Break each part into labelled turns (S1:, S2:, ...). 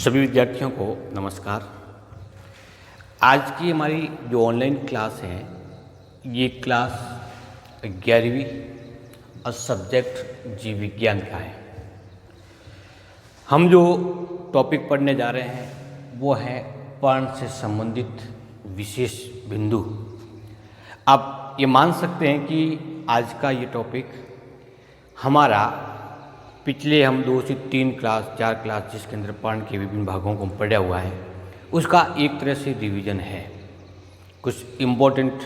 S1: सभी विद्यार्थियों को नमस्कार। आज की हमारी जो ऑनलाइन क्लास है ये क्लास 11वीं और सब्जेक्ट जीव विज्ञान का है। हम जो टॉपिक पढ़ने जा रहे हैं वो है पर्ण से संबंधित विशेष बिंदु। आप ये मान सकते हैं कि आज का ये टॉपिक हमारा पिछले हम 2 से 3 क्लास 4 क्लास जिसके अंदर पर्ण के विभिन्न भागों को पढ़ा हुआ है उसका एक तरह से रिवीजन है। कुछ इम्पोर्टेंट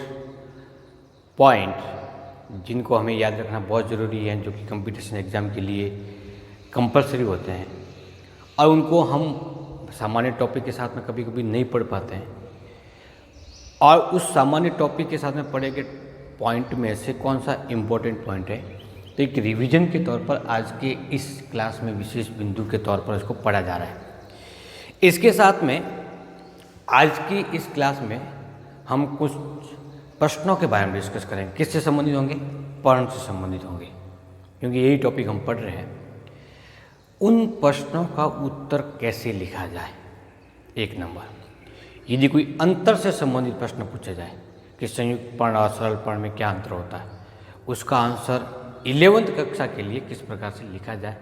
S1: पॉइंट जिनको हमें याद रखना बहुत ज़रूरी है, जो कि कंपटीशन एग्ज़ाम के लिए कंपलसरी होते हैं और उनको हम सामान्य टॉपिक के साथ में कभी कभी नहीं पढ़ पाते हैं। और उस सामान्य टॉपिक के साथ में पढ़े गए पॉइंट में से कौन सा इम्पोर्टेंट पॉइंट है, तो एक रिवीजन के तौर पर आज के इस क्लास में विशेष बिंदु के तौर पर इसको पढ़ा जा रहा है। इसके साथ में आज की इस क्लास में हम कुछ प्रश्नों के बारे में डिस्कस करेंगे। किससे संबंधित होंगे? पर्ण से संबंधित होंगे, क्योंकि यही टॉपिक हम पढ़ रहे हैं। उन प्रश्नों का उत्तर कैसे लिखा जाए, एक नंबर। यदि कोई अंतर से संबंधित प्रश्न पूछा जाए कि संयुक्त पर्ण और सरल पर्ण में क्या अंतर होता है, उसका आंसर 11वीं कक्षा के लिए किस प्रकार से लिखा जाए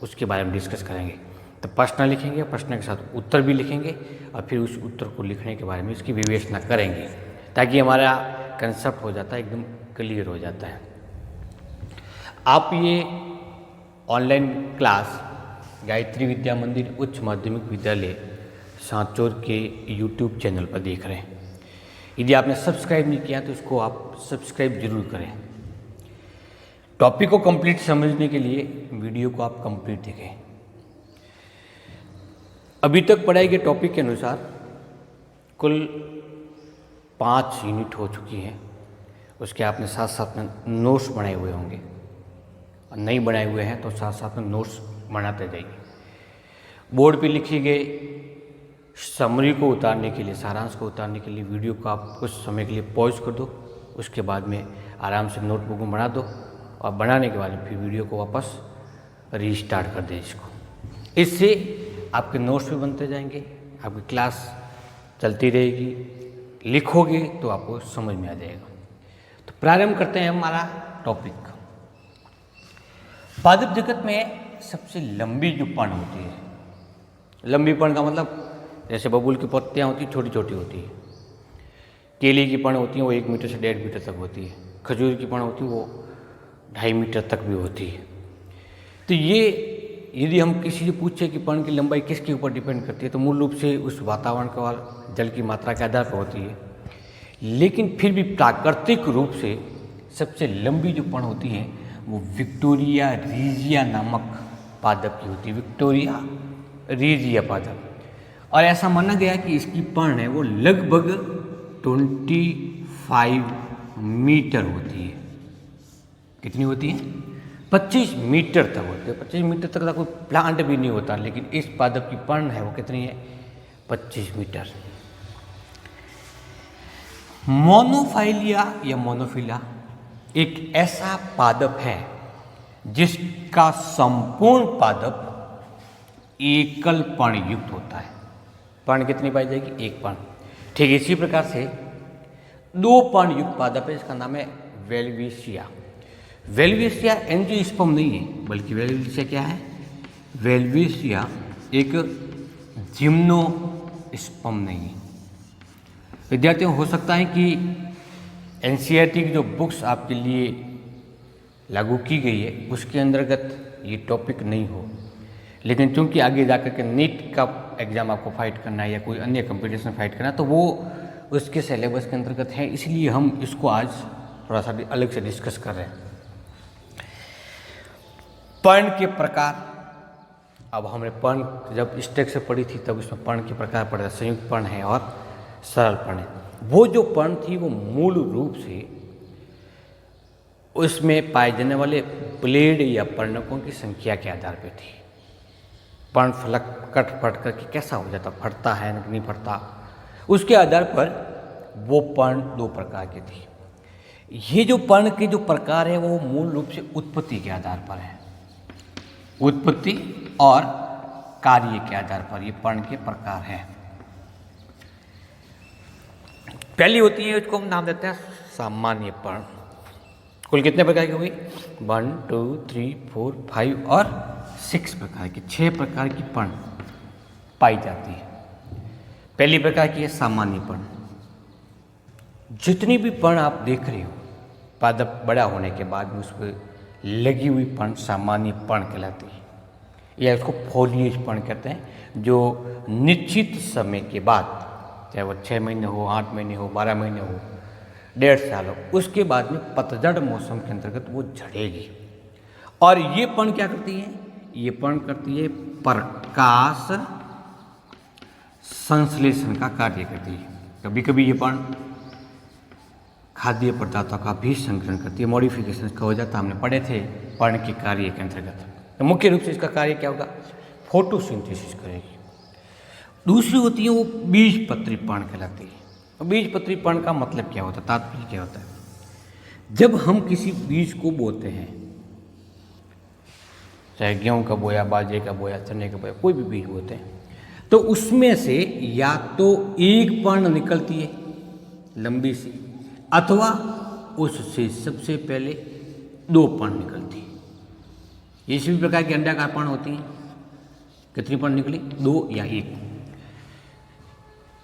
S1: उसके बारे में डिस्कस करेंगे। तो प्रश्न लिखेंगे, प्रश्न के साथ उत्तर भी लिखेंगे और फिर उस उत्तर को लिखने के बारे में इसकी विवेचना करेंगे, ताकि हमारा कंसेप्ट हो जाता है एकदम क्लियर हो जाता है। आप ये ऑनलाइन क्लास गायत्री विद्या मंदिर उच्च माध्यमिक विद्यालय सांचौर के यूट्यूब चैनल पर देख रहे हैं। यदि आपने सब्सक्राइब नहीं किया तो इसको आप सब्सक्राइब जरूर करें। टॉपिक को कंप्लीट समझने के लिए वीडियो को आप कंप्लीट देखें। अभी तक पढ़ाए गए टॉपिक के अनुसार कुल 5 यूनिट हो चुकी हैं। उसके आपने साथ साथ में नोट्स बनाए हुए होंगे, और नहीं बनाए हुए हैं तो साथ साथ में नोट्स बनाते जाइए। बोर्ड पे लिखी गई समरी को उतारने के लिए, सारांश को उतारने के लिए वीडियो को आप कुछ समय के लिए पॉज कर दो। उसके बाद में आराम से नोटबुक में बना दो और बनाने के बाद फिर वीडियो को वापस रीस्टार्ट कर दें इसको। इससे आपके नोट्स भी बनते जाएंगे, आपकी क्लास चलती रहेगी, लिखोगे तो आपको समझ में आ जाएगा। तो प्रारंभ करते हैं हमारा टॉपिक। पादप जगत में सबसे लंबी जो पर्ण होती है, लंबी पर्ण का मतलब जैसे बबूल की पत्तियाँ होती हैं छोटी छोटी होती है, केले की पर्ण होती है वो 1 मीटर से 1.5 मीटर तक होती है, खजूर की पर्ण होती है वो 2.5 मीटर तक भी होती है। तो ये यदि हम किसी से पूछे कि पर्ण की लंबाई किसके ऊपर डिपेंड करती है, तो मूल रूप से उस वातावरण का जल की मात्रा के आधार पर होती है। लेकिन फिर भी प्राकृतिक रूप से सबसे लंबी जो पर्ण होती है वो विक्टोरिया रीजिया नामक पादप की होती है, विक्टोरिया रीजिया पादप। और ऐसा माना गया कि इसकी पर्ण है वो लगभग 25 मीटर होती है। कितनी होती है? 25 मीटर तक होती है। 25 मीटर तक का कोई प्लांट भी नहीं होता, लेकिन इस पादप की पर्ण है वो कितनी है? 25 मीटर। मोनोफाइलिया या मोनोफिला एक ऐसा पादप है जिसका संपूर्ण पादप एकल पर्ण युक्त होता है। पर्ण कितनी पाई जाएगी? 1 पर्ण। ठीक इसी प्रकार से 2 पर्ण युक्त पादप है, इसका नाम है वेलविशिया। वेलविशिया एंजियोस्पर्म नहीं है, बल्कि वेलविशिया क्या है? वेलविशिया एक जिम्नोस्पर्म नहीं है। विद्यार्थियों, हो सकता है कि एनसीईआरटी की जो बुक्स आपके लिए लागू की गई है उसके अंतर्गत ये टॉपिक नहीं हो, लेकिन चूंकि आगे जाकर के नीट का एग्ज़ाम आपको फाइट करना है या कोई अन्य कंपटीशन फाइट करना है तो वो उसके सिलेबस के अंतर्गत है, इसलिए हम इसको आज थोड़ा सा अलग से डिस्कस कर रहे हैं। पर्ण के प्रकार, अब हमने पर्ण जब स्टेक से पढ़ी थी तब उसमें पर्ण के प्रकार पढ़ा, संयुक्त पर्ण है और सरल पर्ण है। वो जो पर्ण थी वो मूल रूप से उसमें पाए जाने वाले ब्लेड या पर्णकों की संख्या के आधार पर थी। पर्ण फलक कट फट करके कैसा हो जाता, फटता है नहीं फटता, उसके आधार पर वो पर्ण 2 प्रकार की थी। ये जो पर्ण के जो प्रकार है वो मूल रूप से उत्पत्ति के आधार पर है, उत्पत्ति और कार्य के आधार पर ये पर्ण के प्रकार हैं। पहली होती है, उसको हम नाम देते हैं सामान्य पर्ण। कुल कितने प्रकार की हुई? 1 2 3 4 5 और 6 प्रकार की, 6 प्रकार की पर्ण पाई जाती है। पहली प्रकार की है सामान्य पर्ण। जितनी भी पर्ण आप देख रहे हो, पादप बड़ा होने के बाद में उस पर लगी हुई पर्ण सामान्य पर्ण कहलाती है, या इसको फोलिएज पर्ण कहते हैं, जो निश्चित समय के बाद, चाहे वो 6 महीने हो, 8 महीने हो, 12 महीने हो, 1.5 साल हो, उसके बाद में पतझड़ मौसम के अंतर्गत वो झड़ेगी। और ये पर्ण क्या करती है? ये पर्ण करती है प्रकाश संश्लेषण का कार्य करती है। कभी कभी ये पर्ण खाद्य पदार्थों का भी संग्रहण करती है, मॉडिफिकेशन का हो जाता, हमने पढ़े थे पर्ण के कार्य के अंतर्गत। तो मुख्य रूप से इसका कार्य क्या होगा? फोटोसिंथेसिस करेगी। दूसरी होती है वो बीजपत्री पर्ण कहलाती है। तो बीजपत्री पर्ण का मतलब क्या होता है, तात्पर्य क्या होता है? जब हम किसी बीज को बोते हैं, चाहे गेहूं का बोया, बाजरे का बोया, चने का बोया, कोई भी बीज बोते हैं, तो उसमें से या तो एक पर्ण निकलती है लंबी सी, अथवा उससे सबसे पहले 2 पर्ण निकलती है। ये सभी प्रकार की अंडाकार पर्ण होती हैं। कितनी पर्ण निकली? 2 या 1।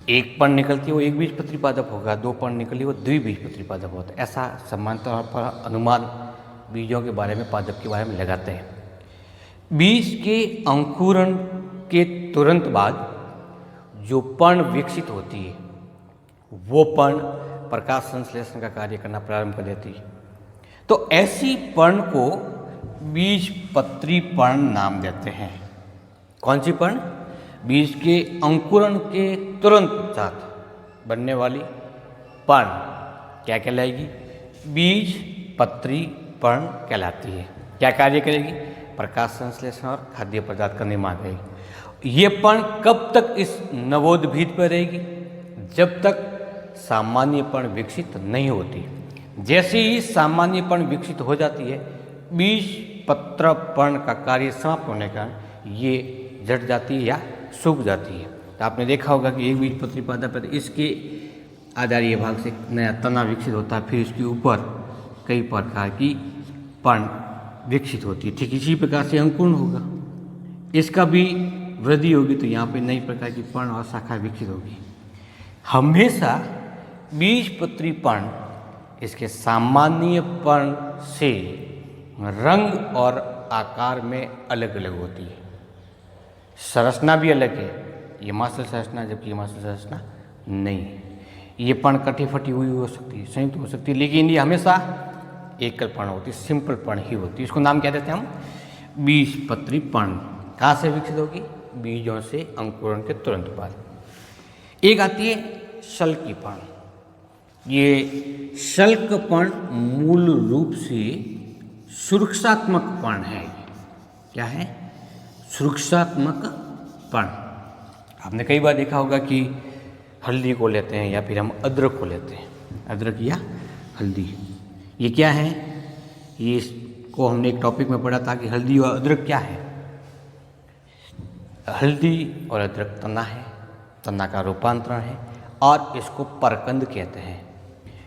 S1: एक पर्ण निकलती है वो एक बीजपत्री पादप होगा, 2 पर्ण निकली वो द्विबीजपत्री पादप होता है। ऐसा सामान्यतः पर अनुमान बीजों के बारे में, पादप के बारे में लगाते हैं। बीज के अंकुरण के तुरंत बाद जो पर्ण विकसित होती है, वो पर्ण प्रकाश संश्लेषण का कार्य करना प्रारंभ कर देती है। तो ऐसी पर्ण को बीजपत्री पर्ण नाम देते हैं। कौन सी पर्ण? बीज के अंकुरण के तुरंत पश्चात बनने वाली पर्ण क्या कहलाएगी? बीजपत्री पर्ण कहलाती है। क्या कार्य करेगी? प्रकाश संश्लेषण और खाद्य पदार्थ का निर्माण करेगी। ये पर्ण कब तक इस नवोद्भिद पर रहेगी? जब तक सामान्य पर्ण विकसित नहीं होती। जैसे ही सामान्य पर्ण विकसित हो जाती है, बीजपत्र पर्ण का कार्य समाप्त होने का ये झड़ जाती है या सूख जाती है। तो आपने देखा होगा कि एक बीजपत्री पादप है, इसके आधारीय भाग से नया तना विकसित होता है, फिर इसके ऊपर कई प्रकार की पर्ण विकसित होती है। ठीक इसी प्रकार से अंकुरण होगा, इसका भी वृद्धि होगी, तो यहाँ पे नई प्रकार की पर्ण और शाखा विकसित होगी। हमेशा बीजपत्री पर्ण इसके सामान्य पर्ण से रंग और आकार में अलग अलग होती है। संरचना भी अलग है, ये मासल संरचना, जबकि ये मासल संरचना नहीं है। ये पर्ण कटी फटी हुई हो सकती है, संयुक्त हो सकती है, लेकिन ये हमेशा एकल पर्ण होती है, सिंपल पर्ण ही होती है। इसको नाम क्या देते हैं हम? बीजपत्री पर्ण। कहाँ से विकसित होगी? बीजों से अंकुरण के तुरंत बाद। एक आती है शल्की पर्ण। ये शल्क पर्ण मूल रूप से सुरक्षात्मक पर्ण है। क्या है? सुरक्षात्मक पर्ण। आपने कई बार देखा होगा कि हल्दी को लेते हैं या फिर हम अदरक को लेते हैं, अदरक या हल्दी। ये क्या है? ये इसको हमने एक टॉपिक में पढ़ा था कि हल्दी और अदरक क्या है। हल्दी और अदरक तना है, तना का रूपांतरण है, और इसको परकंद कहते हैं।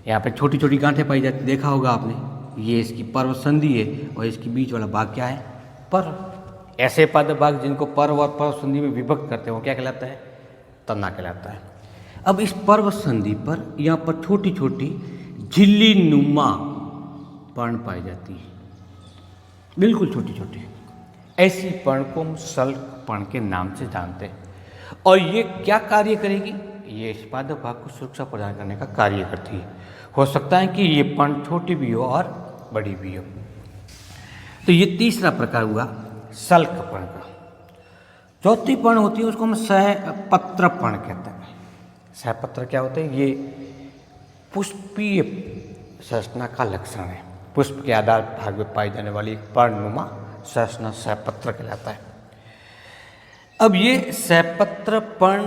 S1: यहाँ पे छोटी छोटी गांठें पाई जाती, देखा होगा आपने। ये इसकी पर्व संधि है, और इसके बीच वाला भाग क्या है? पर्व। ऐसे पादप भाग जिनको पर्व और पर्व संधि में विभक्त करते हैं वो क्या कहलाता है? तना कहलाता है। अब इस पर्व संधि पर यहाँ पर छोटी छोटी झिल्ली नुमा पर्ण पाई जाती है, बिल्कुल छोटी छोटी। ऐसी पर्ण को हम शल्क पर्ण के नाम से जानते हैं। और ये क्या कार्य करेगी? ये इस पादप भाग को सुरक्षा प्रदान करने का कार्य करती है। हो सकता है कि ये पर्ण छोटी भी हो और बड़ी भी हो। तो ये तीसरा प्रकार हुआ शल्क पर्ण का। चौथी पर्ण होती है उसको हम सहपत्र पर्ण कहते हैं। सहपत्र क्या होते हैं? ये पुष्पीय संरचना का लक्षण है। पुष्प के आधार भाग में पाई जाने वाली एक पर्णनुमा संरचना सहपत्र कहलाता है। अब ये सहपत्र पर्ण,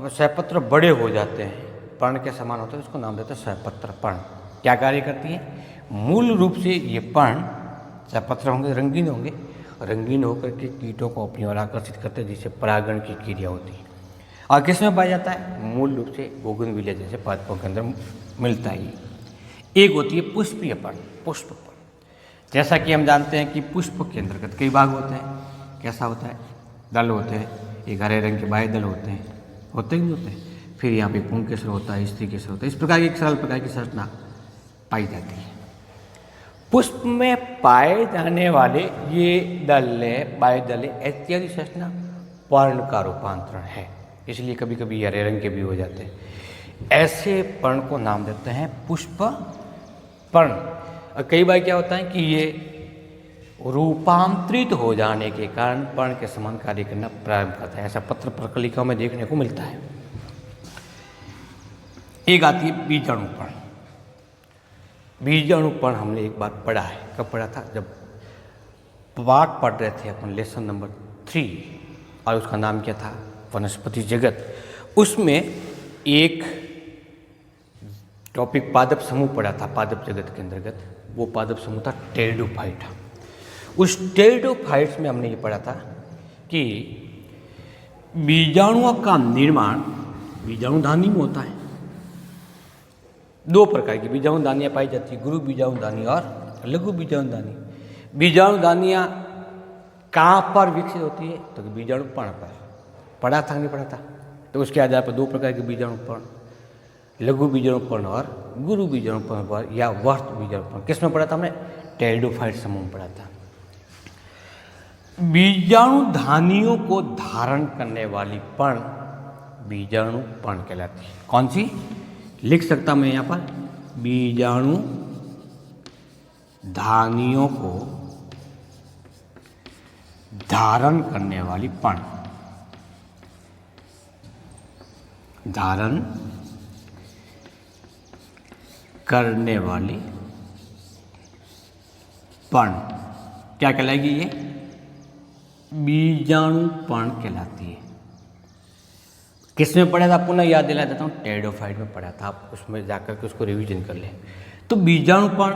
S1: सहपत्र बड़े हो जाते हैं, पर्ण के समान होते हैं, उसको नाम देते हैं सहपत्र पर्ण। क्या कार्य करती है? मूल रूप से ये पर्ण सहपत्र होंगे, रंगीन होंगे, रंगीन होकर के कीटों को अपनी ओर आकर्षित करते हैं, जिससे परागण की क्रिया होती है। और किस में पाया जाता है? मूल रूप से बोगनविलिया जैसे पादपों के अंदर मिलता है। एक होती है पुष्पीय पर्ण, पुष्प पर्ण। जैसा कि हम जानते हैं कि पुष्प के अंतर्गत कई भाग होते हैं। कैसा होता है? दल होते हैं, एक हरे रंग के बाह्य दल होते हैं, होते ही नहीं होते हैं। फिर यहाँ पे पुंकेसर होता है, स्त्री केसर होता है। इस प्रकार की एक सरल प्रकार की संरचना पाई जाती है। पुष्प में पाए जाने वाले ये दले, बाह्य दले इत्यादि संरचना पर्ण का रूपांतरण है, इसलिए कभी कभी हरे रंग के भी हो जाते हैं। ऐसे पर्ण को नाम देते हैं पुष्प पर्ण। और कई बार क्या होता है कि ये रूपांतरित हो जाने के कारण पर्ण के समान कार्य करना प्रारंभ करता है। ऐसा पत्र प्रकलिकाओं में देखने को मिलता है। एक आती है बीजाणु पर्ण। बीजाणु पर्ण हमने एक बार पढ़ा है। कब पढ़ा था? जब पाठ पढ़ रहे थे अपन, लेसन नंबर 3, और उसका नाम क्या था? वनस्पति जगत। उसमें एक टॉपिक पादप समूह पढ़ा था पादप जगत के अंतर्गत। वो पादप समूह था टेरिडोफाइट। उस टेरिडोफाइट्स में हमने ये पढ़ा था कि बीजाणुओं का निर्माण बीजाणुधानी में होता है। दो प्रकार की बीजाणुधानियाँ पाई जाती है, गुरु बीजाणुधानी और लघु बीजाणुधानी। बीजाणुधानियाँ कहाँ पर विकसित होती है? तो बीजाणु पर्ण पर। पढ़ा था नहीं पढ़ा था? तो उसके आधार पर दो प्रकार के बीजाणु पर्ण, लघु बीजाणु पर्ण और गुरु बीजाणु पर्ण पर, या वर्त बीजाणु पर्ण। किस में पढ़ा था हमने? टेरिडोफाइट समूह में पढ़ा था। बीजाणुधानियों को धारण करने वाली पर्ण बीजाणु पर्ण कहलाती है। कौन सी? लिख सकता मैं यहाँ पर, बीजाणु धानियों को धारण करने वाली पर्ण, धारण करने वाली पर्ण क्या कहलाएगी? ये बीजाणु पर्ण कहलाती है। किस में पढ़ा था? पुनः याद दिला देता हूँ, टेरिडोफाइट में पढ़ा था। आप उसमें जाकर के उसको रिवीजन कर लें। तो बीजाणु पर्ण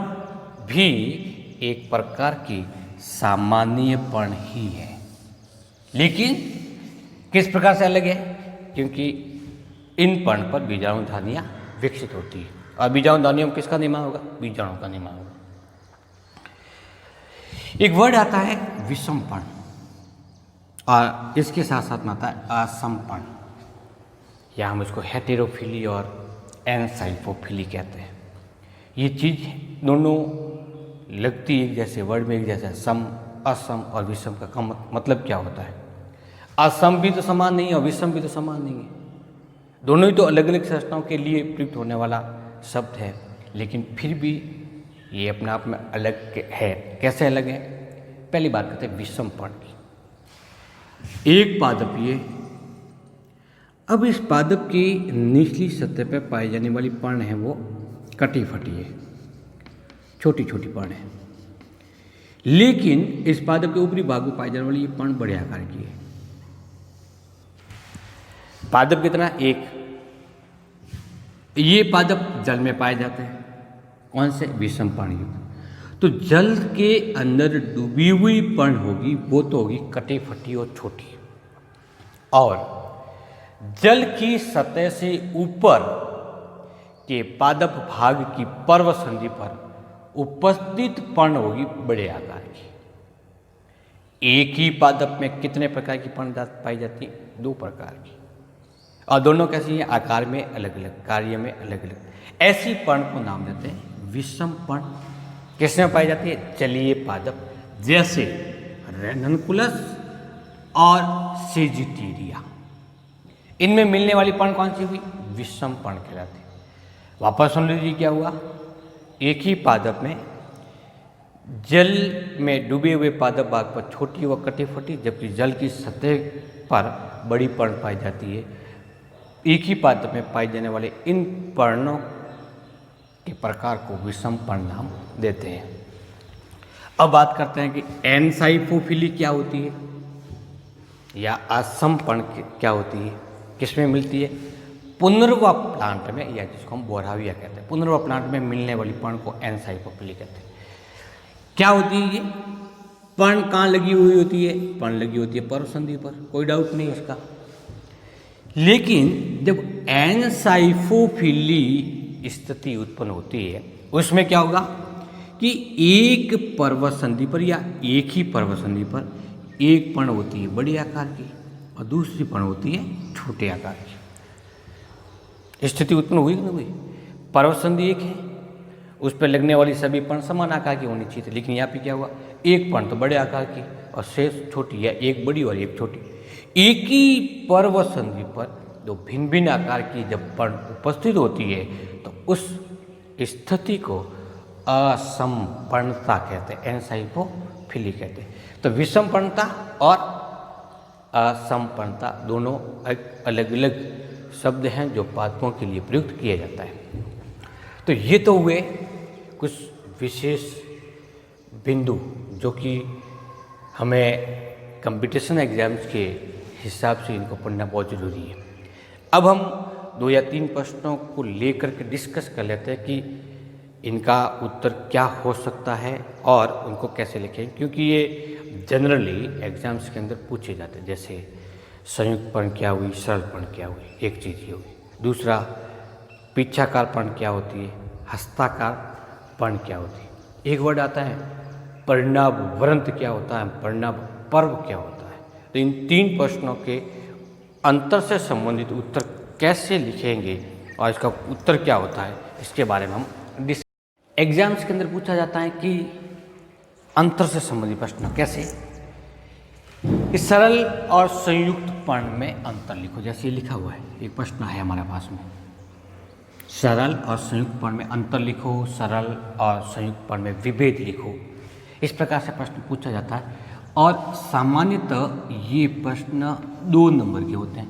S1: भी एक प्रकार की सामान्य पर्ण ही है, लेकिन किस प्रकार से अलग है? क्योंकि इन पर्ण पर बीजाणुधानियाँ विकसित होती है। और बीजाणुधानियों में किसका निर्माण होगा? बीजाणु का निर्माण होगा। एक वर्ड आता है विषम पर्ण, और इसके साथ साथ में आता है असम पर्ण, या हम इसको हेटेरोफिली और एनसाइफोफिली कहते हैं। ये चीज़ दोनों लगती एक जैसे, वर्ड में एक जैसा। सम, असम और विषम का मतलब क्या होता है? असम भी तो समान नहीं है और विषम भी तो समान नहीं है। दोनों ही तो अलग अलग संरचनाओं के लिए प्रयुक्त होने वाला शब्द है, लेकिन फिर भी ये अपने आप में अलग है। कैसे अलग है? पहली बात करते हैं विषम पर्ण की। एक पादप ये, अब इस पादप की निचली सतह पर पाई जाने वाली पर्ण है वो कटी फटी है, छोटी छोटी पर्ण है। लेकिन इस पादप के ऊपरी भाग में पाई जाने वाली ये पर्ण बड़े आकार की है। पादप कितना? एक। ये पादप जल में पाए जाते हैं। कौन से? विषम पर्ण युक्त। तो जल के अंदर डूबी हुई पर्ण होगी, वो तो होगी कटी फटी और छोटी। और जल की सतह से ऊपर के पादप भाग की पर्व संधि पर उपस्थित पर्ण होगी बड़े आकार की। एक ही पादप में कितने प्रकार की पर्ण पाई जाती है? दो प्रकार की। और दोनों कैसी हैं? आकार में अलग अलग, कार्य में अलग अलग। ऐसी पर्ण को नाम देते हैं विषम पर्ण। किसमें पाई जाती है? जलीय पादप, जैसे रेननकुलस और सेजिटेरिया। इनमें मिलने वाली पर्ण कौन सी हुई? विषम पर्ण कहलाती है। वापस सुन लीजिए क्या हुआ। एक ही पादप में जल में डूबे हुए पादप भाग पर छोटी व कटी फटी, जबकि जल की सतह पर बड़ी पर्ण पाई जाती है। एक ही पादप में पाए जाने वाले इन पर्णों के प्रकार को विषम पर्ण नाम देते हैं। अब बात करते हैं कि एनसाइफोफिली क्या होती है, या असम पर्ण क्या होती है, किसमें मिलती है? पुनर्वा प्लांट में, या जिसको हम बोराविया कहते हैं, पुनर्वा प्लांट में मिलने वाली पर्ण को एनसाइफोफिली कहते हैं। क्या होती है ये? पर्ण कहाँ लगी हुई होती है? पर्ण लगी होती है पर्व संधि पर, कोई डाउट नहीं उसका। लेकिन जब एनसाइफोफिली स्थिति उत्पन्न होती है उसमें क्या होगा कि एक पर्व संधि पर या एक ही पर्व संधि पर एक पर्ण होती है बड़ी आकार की और दूसरी पर्ण होती है छोटे आकार की। स्थिति उत्पन्न हुई कि नहीं हुई? पर्व संधि एक है, उस पर लगने वाली सभी पर्ण समान आकार की होनी चाहिए थी, लेकिन यहाँ पे क्या हुआ, एक पर्ण तो बड़े आकार की और शेष छोटी, या एक बड़ी और एक छोटी। एक ही पर्व संधि पर दो भिन्न भिन्न आकार की जब पर्ण उपस्थित होती है तो उस स्थिति को असमपर्णता कहते हैं, एनसाइफोफिली कहते हैं। तो विषमपर्णता और असमपर्णता दोनों अलग अलग शब्द हैं जो पादपों के लिए प्रयुक्त किया जाता है। तो ये तो हुए कुछ विशेष बिंदु जो कि हमें कंपटीशन एग्जाम्स के हिसाब से इनको पढ़ना बहुत ज़रूरी है। अब हम 2 या 3 प्रश्नों को लेकर के डिस्कस कर लेते हैं कि इनका उत्तर क्या हो सकता है और उनको कैसे लिखें, क्योंकि ये जनरली एग्जाम्स के अंदर पूछे जाते हैं। जैसे संयुक्त पर्ण क्या हुई, सरल पर्ण क्या हुई, एक चीज़ ये हुई। दूसरा, पीछाकार पर्ण क्या होती है, हस्ताकार पर्ण क्या होती है। एक वर्ड आता है परिणाम वृंत क्या होता है, परिणाम पर्व क्या होता है। तो इन 3 प्रश्नों के अंतर से संबंधित उत्तर कैसे लिखेंगे और इसका उत्तर क्या होता है इसके बारे में हम एग्जाम्स के अंदर पूछा जाता है कि अंतर से संबंधित प्रश्न कैसे। इस सरल और संयुक्त पर्ण में अंतर लिखो, जैसे लिखा हुआ है, एक प्रश्न है हमारे पास में, सरल और संयुक्त पर्ण में अंतर लिखो, सरल और संयुक्त पर्ण में विभेद लिखो। इस प्रकार से प्रश्न पूछा जाता है और सामान्यतः ये प्रश्न 2 नंबर के होते हैं,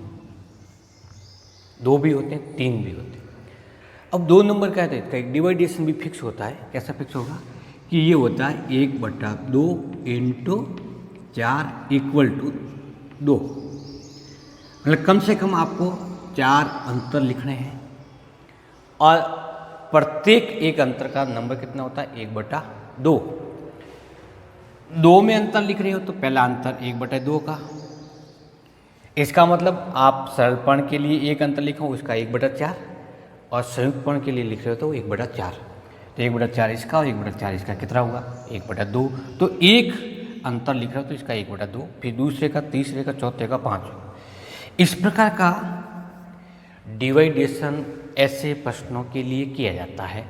S1: 2 भी होते हैं, 3 भी होते हैं। अब 2 नंबर का है तो एक डिवाइडेशन भी फिक्स होता है। कैसा फिक्स होगा कि ये होता है 1/2 × 4 = 2। मतलब कम से कम आपको 4 अंतर लिखने हैं और प्रत्येक एक अंतर का नंबर कितना होता है, 1/2। 2 में अंतर लिख रहे हो तो पहला अंतर 1/2 का, इसका मतलब आप सरल पर्ण के लिए एक अंतर लिखो उसका 1/4 और संयुक्त पर्ण के लिए लिख रहे हो तो 1/4। तो 1/4 इसका और 1/4 इसका कितना होगा, 1/2। तो एक अंतर लिख रहे हो तो इसका 1/2, फिर दूसरे का, तीसरे का, चौथे का, 5। इस प्रकार का डिवाइडेशन ऐसे प्रश्नों के लिए किया जाता है।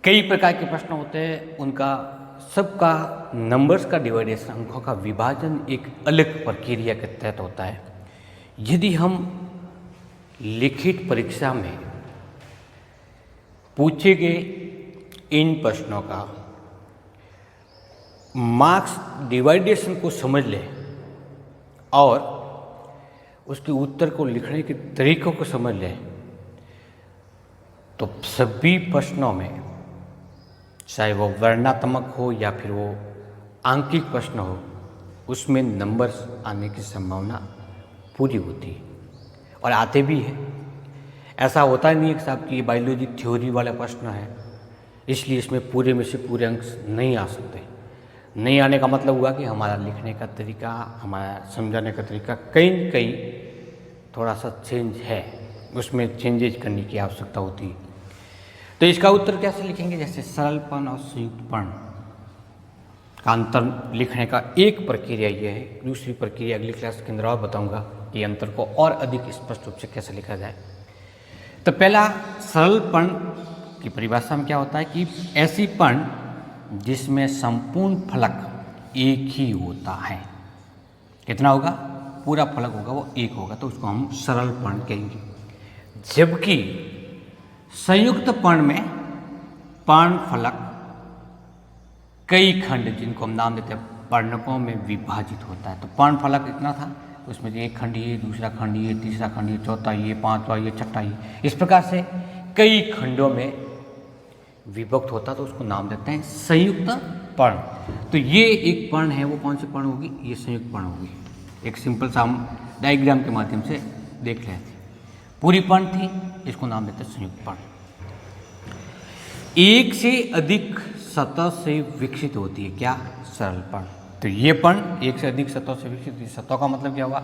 S1: कई प्रकार के प्रश्न होते हैं, उनका सबका नंबर्स का डिवाइडेशन, अंकों का विभाजन एक अलग प्रक्रिया के तहत होता है। यदि हम लिखित परीक्षा में पूछे गए इन प्रश्नों का मार्क्स डिवाइडेशन को समझ लें और उसके उत्तर को लिखने के तरीकों को समझ लें तो सभी प्रश्नों में, चाहे वो वर्णात्मक हो या फिर वो आंकिक प्रश्न हो, उसमें नंबर्स आने की संभावना पूरी होती है और आते भी हैं। ऐसा होता नहीं है कि साहब कि बायोलॉजी थ्योरी वाला प्रश्न है इसलिए इसमें पूरे में से पूरे अंक नहीं आ सकते। नहीं आने का मतलब हुआ कि हमारा लिखने का तरीका, हमारा समझाने का तरीका कहीं न कहीं थोड़ा सा चेंज है, उसमें चेंजेज करने की आवश्यकता होती है। तो इसका उत्तर कैसे लिखेंगे, जैसे सरल पर्ण और संयुक्त पर्ण का अंतर लिखने का एक प्रक्रिया यह है। दूसरी प्रक्रिया अगली क्लास के अंदर और बताऊंगा कि अंतर को और अधिक स्पष्ट रूप से कैसे लिखा जाए। तो पहला, सरल पर्ण की परिभाषा में क्या होता है कि ऐसी पर्ण जिसमें संपूर्ण फलक एक ही होता है। कितना होगा, पूरा फलक होगा वो एक होगा, तो उसको हम सरल पर्ण कहेंगे। जबकि संयुक्त पर्ण में पर्ण फलक कई खंड, जिनको हम नाम देते हैं पर्णकों में विभाजित होता है। तो पर्ण फलक इतना था, उसमें एक खंड ये, दूसरा खंड ये, तीसरा खंड ये, चौथा ये, पांचवा ये, छठा ये, इस प्रकार से कई खंडों में विभक्त होता, तो उसको नाम देते हैं संयुक्त पर्ण। तो ये एक पर्ण है, वो कौन सी पर्ण होगी, ये संयुक्त पर्ण होगी। एक सिंपल सा हम डायग्राम के माध्यम से देख लेते हैं। पूरी पर्ण थी, इसको नाम देते हैं संयुक्त पर्ण। एक से अधिक सतह से विकसित होती है। क्या? सरल पर्ण। तो ये पर्ण एक से अधिक सतह से विकसित होती है। सतह का मतलब क्या हुआ?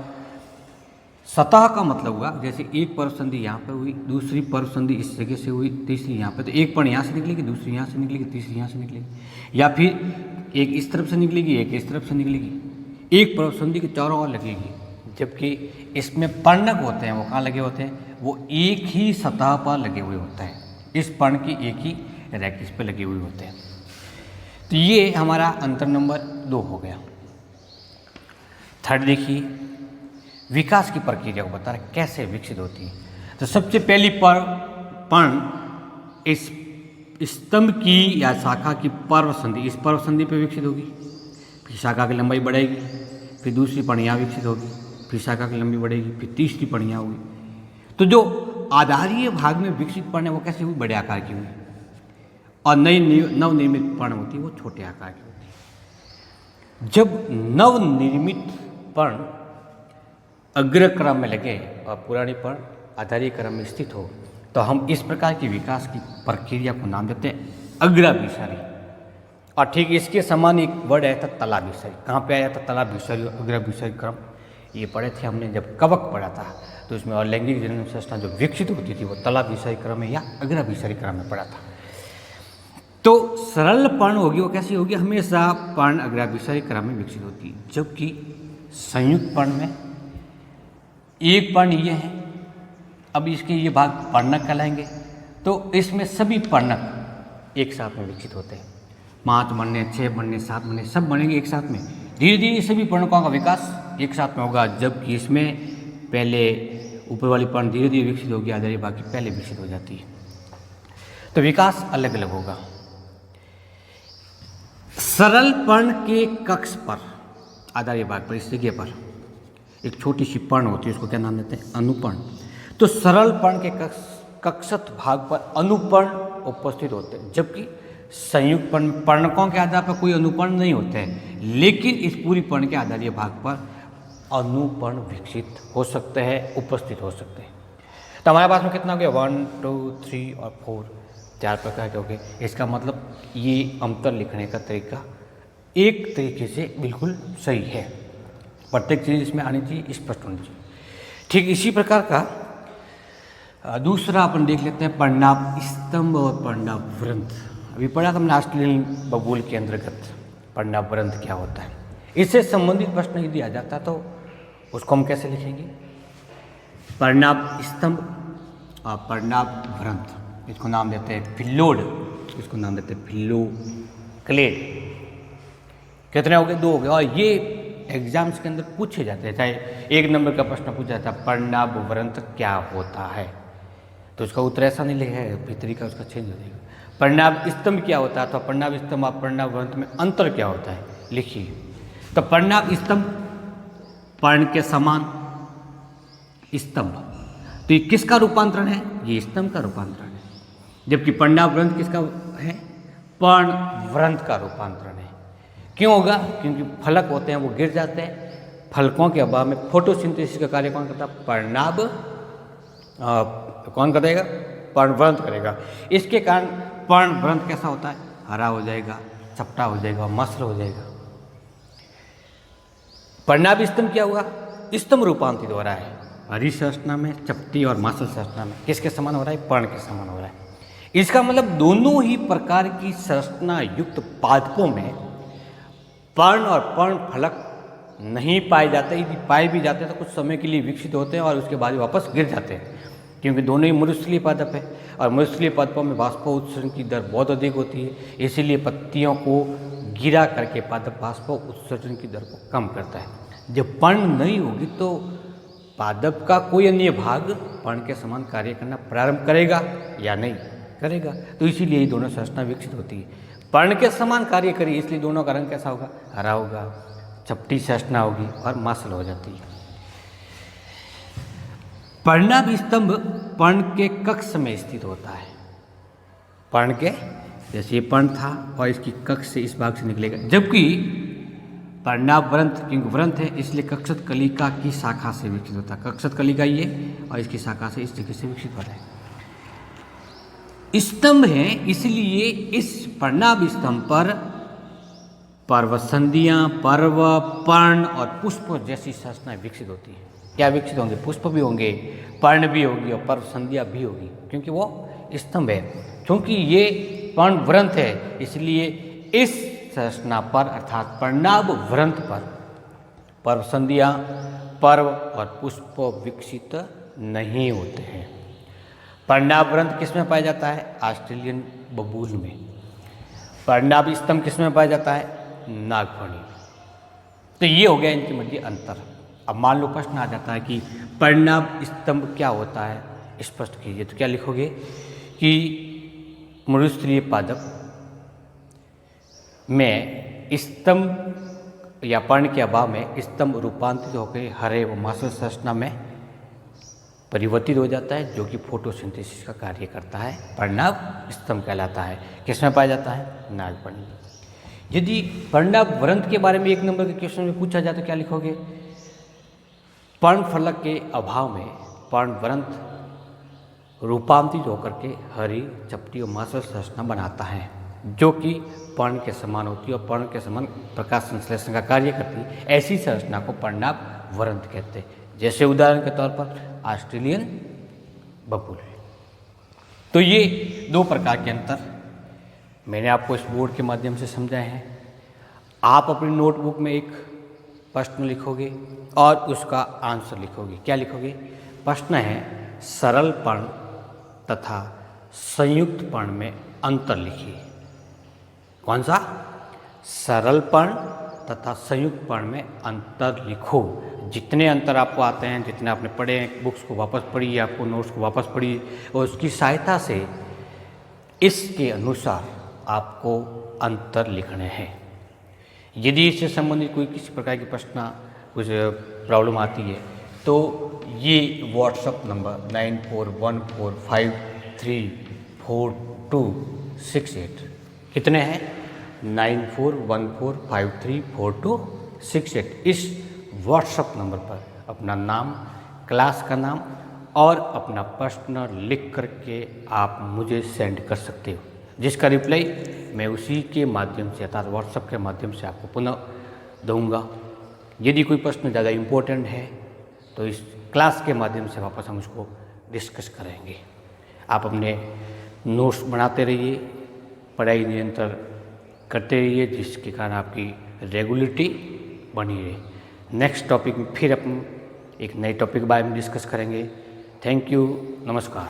S1: सतह का मतलब हुआ जैसे एक पर्व संधि यहाँ पर हुई, दूसरी पर्व संधि इस जगह से हुई, तीसरी यहाँ पर, तो एक पर्ण यहाँ से निकलेगी, दूसरी यहाँ से निकलेगी, तीसरी यहाँ से निकलेगी, या फिर एक इस तरफ से निकलेगी, एक इस तरफ से निकलेगी। एक पर्व संधि के चारों ओर लगेगी, जबकि इसमें पर्णक होते हैं वो कहाँ लगे होते हैं? वो एक ही सतह पर लगे हुए होते हैं। इस पर्ण की एक ही रेखा इस पर लगे हुए होते हैं। तो ये हमारा अंतर नंबर 2 हो गया। थर्ड देखिए, विकास की प्रक्रिया को बता रहा है कैसे विकसित होती है। तो सबसे पहली पर्ण इस स्तंभ की या शाखा की पर्व संधि, इस पर्व संधि पर विकसित होगी, फिर शाखा की लंबाई बढ़ेगी, फिर दूसरी पर्ण यहाँ विकसित होगी, फिर शाखा की लंबाई बढ़ेगी, फिर तीसरी पर्ण यहाँ होगी। तो जो आधारीय भाग में विकसित पर्ण है वो कैसे हुई? बड़े आकार की हुई, और नई नवनिर्मित पर्ण होती है वो छोटे आकार की होती है। जब नवनिर्मित पर्ण अग्र क्रम में लगे और पुरानी पर्ण आधारीय क्रम में स्थित हो, तो हम इस प्रकार की विकास की प्रक्रिया को नाम देते हैं अग्राभिसारी। और ठीक इसके समान एक वर्ड आया था तलाभिसारी। कहाँ पे आया था? तलाभिसारी और अग्राभिसारी क्रम। ये पढ़े थे हमने जब कवक पढ़ा था, तो इसमें और लैंगिक जनन संस्था जो विकसित होती थी वो तलाभिसारी क्रम में या अग्राभिसारी क्रम में पढ़ा था। तो सरल पर्ण होगी वो कैसी होगी? हमेशा पर्ण अग्राभिसारी क्रम में विकसित होती है, जबकि संयुक्त पर्ण में एक पर्ण ये है, अब इसके ये भाग पर्णक कहलाएंगे। तो इसमें सभी पर्णक एक साथ में विकसित होते हैं। 5 बनने, 6 बनने, 7 बनने, सब बनेंगे एक साथ में। धीरे धीरे सभी पर्णकों का विकास एक साथ में होगा, जबकि इसमें पहले ऊपर वाली पर्ण धीरे धीरे विकसित होगी, आधारी भाग की पहले विकसित हो जाती है। तो विकास अलग अलग होगा। सरल पर्ण के कक्ष पर, आधारी भाग पर, इस जगह पर एक छोटी सी पर्ण होती है, उसको क्या नाम देते हैं? अनुपर्ण। तो सरल पर्ण के कक्षस्थ भाग पर अनुपर्ण उपस्थित होते हैं, जबकि संयुक्त पर्णकों के आधार पर कोई अनुपर्ण नहीं होते हैं, लेकिन इस पूरी पर्ण के आधारीय भाग पर अनुपर्ण विकसित हो सकते हैं, उपस्थित हो सकते हैं। तो हमारे पास में कितना हो गया? 1, 2, 3 और 4, 4 प्रकार के हो गए। इसका मतलब ये अंतर लिखने का तरीका एक तरीके से बिल्कुल सही है। प्रत्येक चीज़ इसमें आनी चाहिए, स्पष्ट होनी चाहिए। ठीक इसी प्रकार का दूसरा अपन देख लेते हैं पर्णाभ स्तंभ और पर्णाभ वृंत। अभी पढ़ा था हमने ऑस्ट्रेलियन भूगोल के अंतर्गत पर्णाभ वृंत क्या होता है। इससे संबंधित प्रश्न यदि आ जाता तो उसको हम कैसे लिखेंगे? पर्णाभ स्तंभ और पर्णाभ वृंत। इसको नाम देते हैं फिल्लोड, इसको नाम देते हैं फिल्लोक्लेड। कितने हो गए? 2 हो गए। और ये एग्जाम्स के अंदर पूछे जाते हैं, चाहे 1 नंबर का प्रश्न पूछा जाता है पर्णाभ वृंत क्या होता है, तो उसका उत्तर ऐसा नहीं लिखा है, फिर तरीका उसका चेंज हो जाएगा। पर्णाभ स्तंभ क्या होता है, तो पर्णाभ स्तंभ और पर्णाभ वृंत में अंतर क्या होता है लिखिए। तो पर्णाभ स्तंभ पर्ण के समान स्तंभ, तो ये किसका रूपांतरण है? ये स्तंभ का रूपांतरण है। जबकि पर्णाभ वृंत किसका है? पर्ण वृंत का रूपांतरण है। क्यों होगा? क्योंकि फलक होते हैं वो गिर जाते हैं, फलकों के अभाव में फोटोसिंथेसिस का कार्य कौन करता है? पर्णाभ कौन करेगा? पर्णवृंत करेगा। इसके कारण पर्णवृंत कैसा होता है? हरा हो जाएगा, चपटा हो जाएगा, मसल हो जाएगा। पर्णाभ स्तंभ क्या हुआ? स्तंभ रूपांतरित हो रहा है। हरी संरचना में, चपटी और मासल संरचना में किसके समान हो रहा है? पर्ण के समान हो रहा है। इसका मतलब दोनों ही प्रकार की संरचना युक्त पादपों में पर्ण और पर्ण फलक नहीं पाए जाते। यदि पाए भी जाते हैं तो कुछ समय के लिए विकसित होते हैं और उसके बाद वापस गिर जाते हैं, क्योंकि दोनों ही मरुस्थलीय पादप है और मरुस्थलीय पादपों में बाष्पोत्सर्जन की दर बहुत अधिक होती है। इसीलिए पत्तियों को गिरा करके पादप बाष्पोत्सर्जन की दर को कम करता है। जब पर्ण नहीं होगी तो पादप का कोई अन्य भाग पर्ण के समान कार्य करना प्रारंभ करेगा या नहीं करेगा। तो इसीलिए ये दोनों संरचना विकसित होती है। पर्ण के समान कार्य करी, इसलिए दोनों का रंग कैसा होगा? हरा होगा, चपटी संरचना होगी और मासल हो जाती है। पर्णाभ स्तंभ पर्ण के कक्ष में स्थित होता है। पर्ण के जैसे ये पर्ण था और इसकी कक्ष से इस भाग से निकलेगा, जबकि पर्णाभ वृंत क्योंकि वृंत है इसलिए कक्षत कलिका की शाखा से विकसित होता है। कक्षत कलिका ये और इसकी शाखा से इस जगह से विकसित होता है। स्तंभ हैं, इसलिए इस पढ़नाभ स्तंभ पर पर्वसंधियाँ, पर्व, पर्ण और पुष्प जैसी संरचनाएं विकसित होती हैं। क्या विकसित होंगे? पुष्प भी होंगे, पर्ण भी होगी और पर्वसंधियाँ भी होगी, क्योंकि वो स्तंभ है। क्योंकि ये पर्ण वृंत है, इसलिए इस संरचना पर अर्थात पढ़नाभ वृंत पर पर्वसंधियाँ, पर्व और पुष्प विकसित नहीं होते हैं। पढ़नाभ वृंत किस में पाया जाता है? ऑस्ट्रेलियन बबूल में। पढ़नाभ स्तंभ किस में पाया जाता है? नागफणी। तो ये हो गया इनके मध्य अंतर। अब मान लो प्रश्न आ जाता है कि पढ़नाभ स्तंभ क्या होता है, स्पष्ट कीजिए। तो क्या लिखोगे कि मृदुस्त्रीय पादप में स्तंभ या पर्ण के अभाव में स्तंभ रूपांतरित होकर हरे व मांसल संरचना में परिवर्तित हो जाता है, जो कि फोटोसिंथेसिस का कार्य करता है। पढ़नाभ स्तंभ कहलाता है। किसमें पाया जाता है? नागफणी। यदि पढ़नाभ वृंत के बारे में 1 नंबर के क्वेश्चन में पूछा जाए तो क्या लिखोगे? पर्णफलक के अभाव में पर्ण वृंत रूपांतरित होकर के हरी, चपटी और मांसल संरचना बनाता है, जो कि पर्ण के समान होती है और पर्ण के समान प्रकाश संश्लेषण का कार्य करती है। ऐसी संरचना को पढ़नाभ वृंत कहते हैं। जैसे उदाहरण के तौर पर ऑस्ट्रेलियन बबूल। तो ये 2 प्रकार के अंतर मैंने आपको इस बोर्ड के माध्यम से समझाए हैं। आप अपनी नोटबुक में एक प्रश्न लिखोगे और उसका आंसर लिखोगे। क्या लिखोगे? प्रश्न है सरल पर्ण तथा संयुक्त पर्ण में अंतर लिखिए। कौन सा? सरल पर्ण तथा संयुक्त पर्ण में अंतर लिखो। जितने अंतर आपको आते हैं, जितने आपने पढ़े हैं, बुक्स को वापस पढ़िए, आपको नोट्स को वापस पढ़िए और उसकी सहायता से इसके अनुसार आपको अंतर लिखने हैं। यदि इससे संबंधित कोई किसी प्रकार की प्रश्न, कुछ प्रॉब्लम आती है तो ये व्हाट्सएप नंबर 9414534268 कितने हैं? 9414534268। इस व्हाट्सएप नंबर पर अपना नाम, क्लास का नाम और अपना प्रश्न लिख करके आप मुझे सेंड कर सकते हो, जिसका रिप्लाई मैं उसी के माध्यम से अर्थात व्हाट्सएप के माध्यम से आपको पुनः दूंगा। यदि कोई प्रश्न ज़्यादा इम्पोर्टेंट है तो इस क्लास के माध्यम से वापस हम उसको डिस्कस करेंगे। आप अपने नोट्स बनाते रहिए, पढ़ाई निरंतर करते रहिए, जिसके कारण आपकी रेगुलरिटी बनी रहे। नेक्स्ट टॉपिक में फिर अपन एक नए टॉपिक के बारे में डिस्कस करेंगे। थैंक यू, नमस्कार।